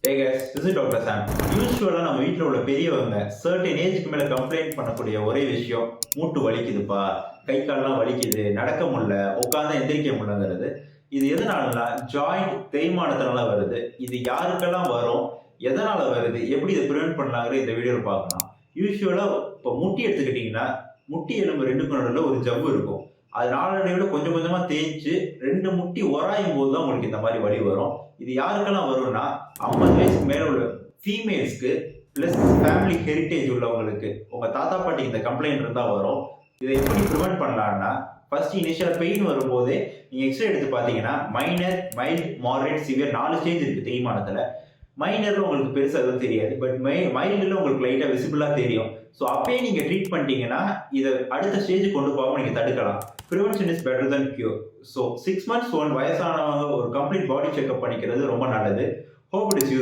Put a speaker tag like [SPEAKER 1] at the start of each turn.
[SPEAKER 1] Hey guys, this is Dr. Sam. யூஸ்வலாக நம்ம வீட்டில் உள்ள பெரியவங்க சர்டன் ஏஜுக்கு மேலே கம்ப்ளைண்ட் பண்ணக்கூடிய ஒரே விஷயம் மூட்டு வலிக்குதுப்பா, கை கால்லாம் வலிக்குது, நடக்க முடியல, உட்காந்து எந்திரிக்க முடியலங்கிறது. இது எதனாலனா ஜாயிண்ட் தேய்மானத்தினால வருது. இது யாருக்கெல்லாம் வரும், எதனால வருது, எப்படி இதை ப்ரிவென்ட் பண்ணலாங்கிற இந்த வீடியோவில் பார்க்கலாம். யூஸ்வலாக இப்போ முட்டி எடுத்துக்கிட்டிங்கன்னா முட்டி எலும்பு ரெண்டுக்கும் நடுவில் ஒரு ஜவ்வு இருக்கும். அது நாளடைவில் கொஞ்சம் கொஞ்சமாக தேய்ச்சி ரெண்டு முட்டி உராயும் போது தான் உங்களுக்கு இந்த மாதிரி வலி வரும். இது யாருக்கெல்லாம் வரும்னா 50 வயசுக்கு மேலே உள்ள ஃபீமேல்ஸ்க்கு ப்ளஸ் ஃபேமிலி ஹெரிட்டேஜ் உள்ளவங்களுக்கு, உங்கள் தாத்தா பாட்டி இந்த கம்ப்ளைண்ட் இருந்தால் வரும். இதை எப்படி ப்ரிவென்ட் பண்ணலான்னா, ஃபர்ஸ்ட் இனிஷியல் பெயின் வரும்போதே நீங்கள் எக்ஸ்ரே எடுத்து பார்த்தீங்கன்னா minor, mild, moderate, severe 4 stage இருக்குது தேய்மானத்தில். மைனரில் உங்களுக்கு பெருசாக எதுவும் தெரியாது, பட் மைல்டில் உங்களுக்கு லைட்டாக விசிபிளாக தெரியும். ஸோ அப்பயே நீங்கள் ட்ரீட் பண்ணிட்டீங்கன்னா இதை அடுத்த ஸ்டேஜுக்கு கொண்டு போகாமல் நீங்கள் தடுக்கலாம். Prevention is better than cure. So 6 months வயசானவங்க ஒரு கம்ப்ளீட் பாடி செக்அப் பண்ணிக்கிறது ரொம்ப நல்லது. Hope it is use.